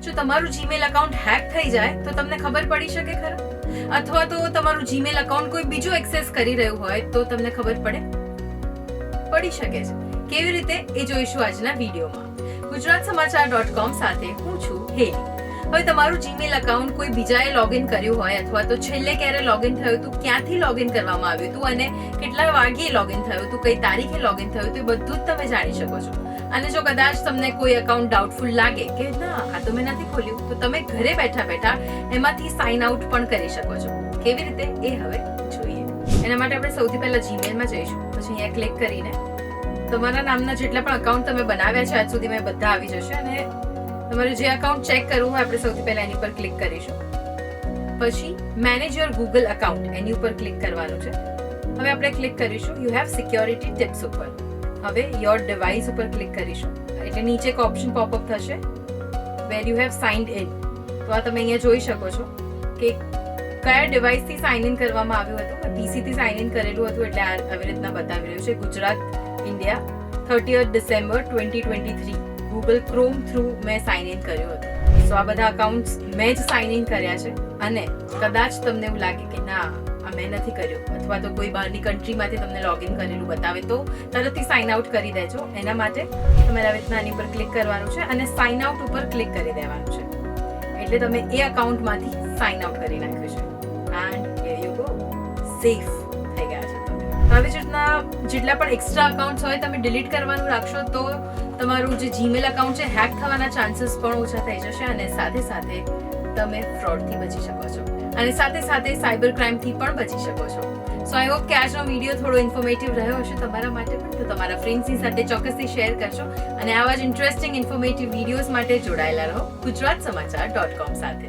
જો તમારું Gmail account hack થઈ જાય તો તમને ખબર પડી શકે ખરા? અથવા તો તમારું જીમેલ અકાઉન્ટ કોઈ બીજું એક્સેસ કરી રહ્યું હોય તો તમને ખબર પડી શકે છે. કેવી રીતે એ જોઈશું આજના વિડીયોમાં. gujaratsamachar.com સાથે હું છું હેલી. હવે તમારું જીમેલ અકાઉન્ટ કોઈ બીજાએ લોગિન કર્યું હોય અથવા તો છેલ્લે ક્યારે લોગિન થયું હતું, ક્યાંથી લોગિન કરવામાં આવ્યું હતું અને કેટલા વાગ્યે લોગિન થયું હતું, કઈ તારીખે લોગિન થયું હતું, એ બધું જ તમે જાણી શકો છો. અને જો કદાચ તમને કોઈ અકાઉન્ટ ડાઉટફુલ લાગે કે ના આ તો મેં નથી ખોલ્યું, તો તમે ઘરે બેઠા બેઠા એમાંથી સાઇન આઉટ પણ કરી શકો છો. કેવી રીતે એ હવે જોઈએ. એના માટે આપણે સૌથી પહેલા જીમેલમાં જઈશું. પછી અહીંયા ક્લિક કરીને તમારા નામના જેટલા પણ અકાઉન્ટ તમે બનાવ્યા છે આજ સુધી બધા આવી જશે અને તમારે જે અકાઉન્ટ ચેક કરવું હોય આપણે સૌથી પહેલા એની પર ક્લિક કરીશું. પછી મેનેજ યોર ગૂગલ અકાઉન્ટ એની ઉપર ક્લિક કરવાનું છે. હવે આપણે ક્લિક કરીશું યુ હેવ સિક્યોરિટી ટિપ્સ ઉપર. હવે યોર ડિવાઇસ ઉપર ક્લિક કરીશું એટલે નીચે એક ઓપ્શન પોપઅપ થશે વેર યુ હેવ સાઇન્ડ ઇન. તો આ તમે અહીંયા જોઈ શકો છો કે કયા ડિવાઇસથી સાઇન ઇન કરવામાં આવ્યું હતું. મેં પીસીથી સાઇન ઇન કરેલું હતું એટલે આવી રીતના બતાવી રહ્યું છે. Gujarat India 30th December 2023 Google chrome through મેં સાઇન ઇન કર્યું હતું. સો આ બધા અકાઉન્ટ્સ મેં જ સાઇન ઇન કર્યા છે અને કદાચ તમને એવું લાગે કે ના આ મેં નથી કર્યું અથવા તો કોઈ બહારની કન્ટ્રીમાંથી તમને લોગિન કરેલું બતાવે તો તરતથી સાઇન આઉટ કરી દેજો. એના માટે તમારે આવી રીતના આની પર ક્લિક કરવાનું છે અને સાઇન આઉટ ઉપર ક્લિક કરી દેવાનું છે એટલે તમે એ અકાઉન્ટમાંથી સાઇન આઉટ કરી નાખ્યું છે and here you go safe થઈ ગયા છે તમે. આવી રીતના જેટલા પણ એક્સ્ટ્રા અકાઉન્ટ્સ હોય તમે ડિલીટ કરવાનું રાખશો તો તમારું જે જીમેલ અકાઉન્ટ છે હેક થવાના ચાન્સીસ પણ ઓછા થઈ જશે અને સાથે સાથે તમે ફ્રોડથી બચી શકો છો અને સાથે સાથે સાયબર ક્રાઇમથી પણ બચી શકો છો. સો આઈ હોપ કે આજનો વિડીયો થોડો ઇન્ફોર્મેટિવ રહ્યો હશે તમારા માટે પણ. તો તમારા ફ્રેન્ડ્સની સાથે ચોક્કસથી શેર કરજો અને આવા જ ઇન્ટરેસ્ટિંગ ઇન્ફોર્મેટિવ વિડીયોઝ માટે જોડાયેલા રહો gujaratsamachar.com સાથે.